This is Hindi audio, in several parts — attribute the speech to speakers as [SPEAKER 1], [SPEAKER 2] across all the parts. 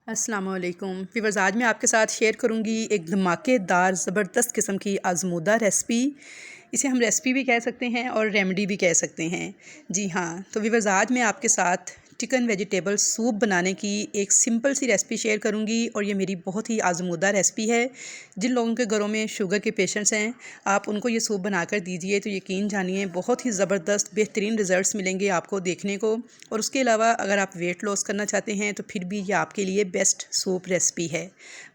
[SPEAKER 1] अस्सलामुअलैकुम व्यूअर्स, आज मैं आपके साथ शेयर करूंगी एक धमाकेदार ज़बरदस्त किस्म की आज़मूदा रेसिपी। इसे हम रेसिपी भी कह सकते हैं और रेमेडी भी कह सकते हैं। जी हाँ, तो व्यूअर्स, आज मैं आपके साथ चिकन वेजिटेबल सूप बनाने की एक सिंपल सी रेसिपी शेयर करूंगी और ये मेरी बहुत ही आज़मूदा रेसिपी है। जिन लोगों के घरों में शुगर के पेशेंट्स हैं, आप उनको ये सूप बनाकर दीजिए तो यकीन जानिए बहुत ही ज़बरदस्त बेहतरीन रिज़ल्ट्स मिलेंगे आपको देखने को। और उसके अलावा अगर आप वेट लॉस करना चाहते हैं तो फिर भी ये आपके लिए बेस्ट सूप रेसिपी है।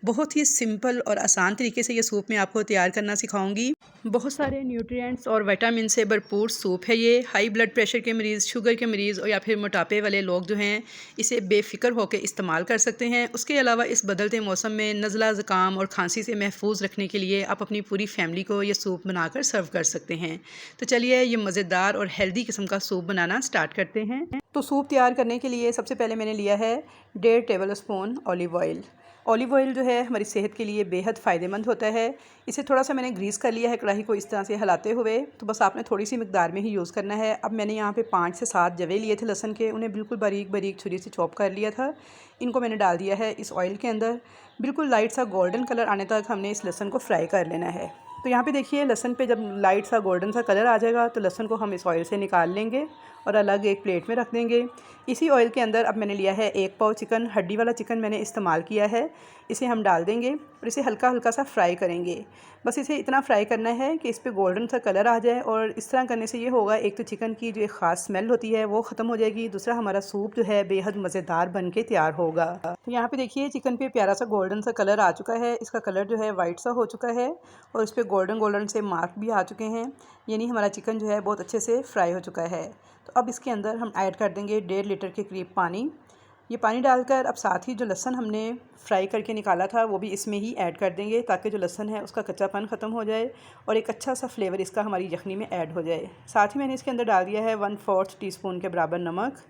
[SPEAKER 1] बहुत ही सिंपल और आसान तरीके से ये सूप मैं आपको तैयार करना सिखाऊंगी। बहुत सारे न्यूट्रिएंट्स और विटामिन से भरपूर सूप है ये। हाई ब्लड प्रेशर के मरीज़, शुगर के मरीज़ और या फिर मोटापे वाले लोग जो हैं इसे बेफ़िक्र होकर इस्तेमाल कर सकते हैं। उसके अलावा इस बदलते मौसम में नज़ला, ज़ुकाम और खांसी से महफूज रखने के लिए आप अपनी पूरी फैमिली को ये सूप बनाकर सर्व कर सकते हैं। तो चलिए ये मज़ेदार और हेल्दी किस्म का सूप बनाना स्टार्ट करते हैं। तो सूप तैयार करने के लिए सबसे पहले मैंने लिया है 1.5 table spoon olive oil. Olive oil जो है हमारी सेहत के लिए बेहद फ़ायदेमंद होता है। इसे थोड़ा सा मैंने ग्रीस कर लिया है कढ़ाई को इस तरह से हिलाते हुए। तो बस आपने थोड़ी सी मिकदार में ही यूज़ करना है। अब मैंने यहाँ पे 5 से 7 जवे लिए थे लहसुन के, उन्हें बिल्कुल बारीक बारीक छुरी से चॉप कर लिया था। इनको मैंने डाल दिया है इस ऑयल के अंदर। बिल्कुल लाइट सा गोल्डन कलर आने तक हमने इस लहसुन को फ्राई कर लेना है। तो यहाँ पे देखिए लहसुन पे जब लाइट सा गोल्डन सा कलर आ जाएगा तो लहसुन को हम इस ऑयल से निकाल लेंगे और अलग एक प्लेट में रख देंगे। इसी ऑयल के अंदर अब मैंने लिया है 1 पाव चिकन, हड्डी वाला चिकन मैंने इस्तेमाल किया है। इसे हम डाल देंगे और इसे हल्का हल्का सा फ्राई करेंगे। बस इसे इतना फ्राई करना है कि इस पर गोल्डन सा कलर आ जाए। और इस तरह करने से ये होगा, एक तो चिकन की जो एक ख़ास स्मेल होती है वो ख़त्म हो जाएगी, दूसरा हमारा सूप जो है बेहद मज़ेदार बन के तैयार होगा। तो यहाँ पे देखिए चिकन पे प्यारा सा गोल्डन सा कलर आ चुका है। इसका कलर जो है वाइट सा हो चुका है और इस पर गोल्डन गोल्डन से मार्क भी आ चुके हैं, यानी हमारा चिकन जो है बहुत अच्छे से फ्राई हो चुका है। तो अब इसके अंदर हम ऐड कर देंगे 1.5 लीटर के करीब पानी। ये पानी डालकर अब साथ ही जो लहसुन हमने फ्राई करके निकाला था वो भी इसमें ही ऐड कर देंगे, ताकि जो लहसुन है उसका कच्चापन ख़त्म हो जाए और एक अच्छा सा फ्लेवर इसका हमारी यखनी में ऐड हो जाए। साथ ही मैंने इसके अंदर डाल दिया है 1/4 टीस्पून के बराबर नमक।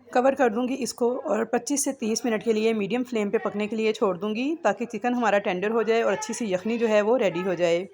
[SPEAKER 1] कवर कर दूंगी इसको और 25 से 30 मिनट के लिए मीडियम फ्लेम पे पकने के लिए छोड़ दूंगी, ताकि चिकन हमारा टेंडर हो जाए और अच्छी सी यखनी जो है वो रेडी हो जाए।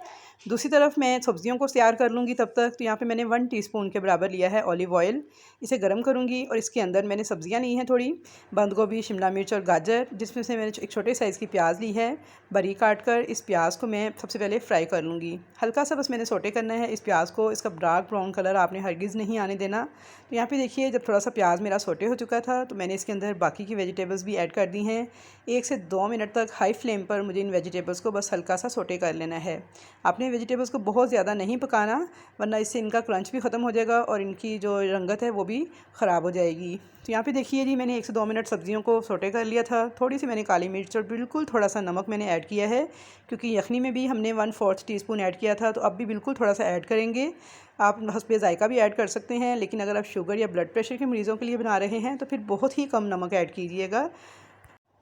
[SPEAKER 1] दूसरी तरफ मैं सब्जियों को तैयार कर लूँगी तब तक। तो यहाँ पे मैंने 1 टीस्पून के बराबर लिया है ऑलिव ऑयल। इसे गर्म करूँगी और इसके अंदर मैंने सब्जियाँ ली हैं थोड़ी, बंद गोभी, शिमला मिर्च और गाजर, जिसमें से मैंने एक छोटे साइज़ की प्याज ली है बारीक काट कर। इस प्याज को मैं सबसे पहले फ्राई कर लूँगी। हल्का सा बस मैंने सोटे करना है इस प्याज को, इसका डार्क ब्राउन कलर आपने हरगिज़ नहीं आने देना। तो यहाँ पे देखिए जब थोड़ा सा प्याज मेरा सोटे हो चुका था तो मैंने इसके अंदर बाकी की वेजिटेबल्स भी ऐड कर दी हैं। 1 से 2 मिनट तक हाई फ्लेम पर मुझे इन वेजिटेबल्स को बस हल्का सा सोटे कर लेना है। आपने वेजिटेबल्स को बहुत ज़्यादा नहीं पकाना, वरना इससे इनका क्रंच भी ख़त्म हो जाएगा और इनकी जो रंगत है वो भी ख़राब हो जाएगी। तो यहाँ पे देखिए जी मैंने 1 से 2 मिनट सब्जियों को सोटे कर लिया था। थोड़ी सी मैंने काली मिर्च और बिल्कुल थोड़ा सा नमक मैंने ऐड किया है, क्योंकि यखनी में भी हमने 1/4 टीस्पून ऐड किया था। तो अब भी बिल्कुल थोड़ा सा ऐड करेंगे। आप हस्बे ज़ायका भी ऐड कर सकते हैं, लेकिन अगर आप शुगर या ब्लड प्रेशर के मरीज़ों के लिए बना रहे हैं तो फिर बहुत ही कम नमक ऐड कीजिएगा।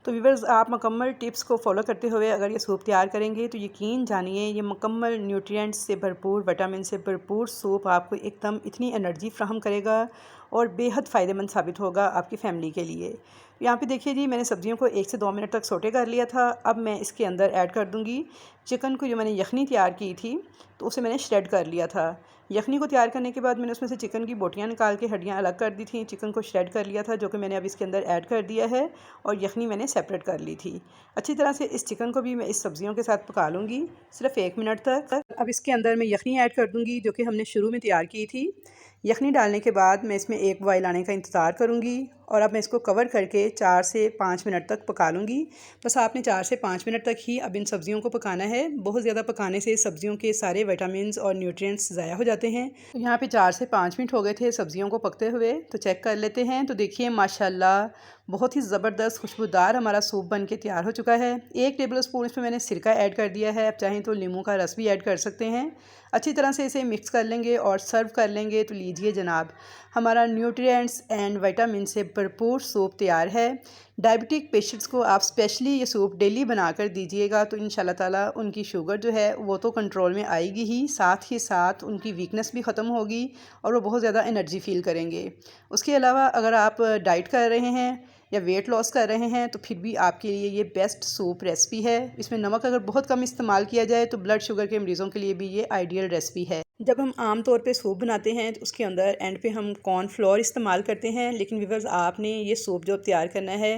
[SPEAKER 1] तो व्यूअर्स, आप मुकम्मल टिप्स को फॉलो करते हुए अगर ये सूप तैयार करेंगे तो यकीन जानिए ये मुकम्मल न्यूट्रिएंट्स से भरपूर, विटामिन से भरपूर सूप आपको एकदम इतनी एनर्जी फ्राहम करेगा और बेहद फ़ायदेमंद साबित होगा आपकी फ़ैमिली के लिए। यहाँ पे देखिए जी मैंने सब्जियों को 1 से 2 मिनट तक सोटे कर लिया था। अब मैं इसके अंदर ऐड कर दूँगी चिकन को। जो मैंने यखनी तैयार की थी तो उसे मैंने श्रेड कर लिया था। यखनी को तैयार करने के बाद मैंने उसमें से चिकन की बोटियाँ निकाल के हड्डियाँ अलग कर दी थी। चिकन को श्रेड कर लिया था, जो कि मैंने अब इसके अंदर ऐड कर दिया है और यखनी मैंने सेपरेट कर ली थी। अच्छी तरह से इस चिकन को भी मैं इस सब्जियों के साथ पका लूँगी सिर्फ 1 मिनट तक। अब इसके अंदर मैं यखनी ऐड कर दूँगी जो कि हमने शुरू में तैयार की थी। यखनी डालने के बाद मैं इसमें 1 बॉयल आने का इंतज़ार करूँगी और अब मैं इसको कवर करके 4 से 5 मिनट तक पका लूँगी। बस आपने 4 से 5 मिनट तक ही अब इन सब्जियों को पकाना है। बहुत ज़्यादा पकाने से सब्जियों के सारे विटामिन्स और न्यूट्रिएंट्स ज़ाया हो जाते हैं। तो यहाँ पे 4 से 5 मिनट हो गए थे सब्जियों को पकते हुए, तो चेक कर लेते हैं। तो देखिए माशाल्लाह बहुत ही ज़बरदस्त खुशबूदार हमारा सूप बन के तैयार हो चुका है। 1 टेबल स्पून इसमें मैंने सिरका ऐड कर दिया है। आप चाहें तो नींबू का रस भी ऐड कर सकते हैं। अच्छी तरह से इसे मिक्स कर लेंगे और सर्व कर लेंगे। तो लीजिए जनाब, हमारा न्यूट्रिएंट्स एंड विटामिन से भरपूर सूप तैयार है। डायबिटिक पेशेंट्स को आप स्पेशली ये सूप डेली बनाकर दीजिएगा तो इंशाल्लाह ताला उनकी शुगर जो है वो तो कंट्रोल में आएगी ही साथ उनकी वीकनेस भी ख़त्म होगी और वो बहुत ज़्यादा एनर्जी फील करेंगे। उसके अलावा अगर आप डाइट कर रहे हैं या वेट लॉस कर रहे हैं तो फिर भी आपके लिए ये बेस्ट सूप रेसिपी है। इसमें नमक अगर बहुत कम इस्तेमाल किया जाए तो ब्लड शुगर के मरीज़ों के लिए भी ये आइडियल रेसिपी है। जब हम आम तौर पे सूप बनाते हैं तो उसके अंदर एंड पे हम कॉर्नफ्लोर इस्तेमाल करते हैं, लेकिन व्यूअर्स आपने ये सूप जो तैयार करना है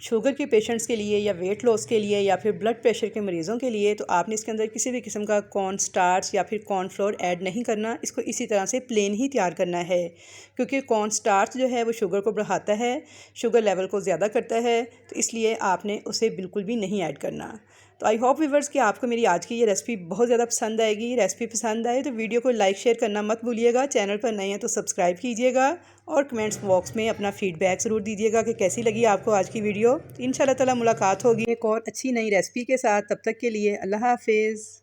[SPEAKER 1] शुगर के पेशेंट्स के लिए या वेट लॉस के लिए या फिर ब्लड प्रेशर के मरीज़ों के लिए तो आपने इसके अंदर किसी भी किस्म का कॉर्न स्टार्च या फिर कॉर्न फ्लोर ऐड नहीं करना। इसको इसी तरह से प्लेन ही तैयार करना है, क्योंकि कॉर्न स्टार्च जो है वो शुगर को बढ़ाता है, शुगर लेवल को ज़्यादा करता है, तो इसलिए आपने उसे बिल्कुल भी नहीं ऐड करना। तो आई होप व्यूअर्स कि आपको मेरी आज की ये रेसिपी बहुत ज़्यादा पसंद आएगी। रेसिपी पसंद आए तो वीडियो को लाइक शेयर करना मत भूलिएगा। चैनल पर नए हैं तो सब्सक्राइब कीजिएगा और कमेंट्स बॉक्स में अपना फीडबैक ज़रूर दीजिएगा कि कैसी लगी आपको आज की वीडियो। इंशाल्लाह ताला मुलाकात होगी एक और अच्छी नई रेसिपी के साथ। तब तक के लिए अल्लाह हाफिज़।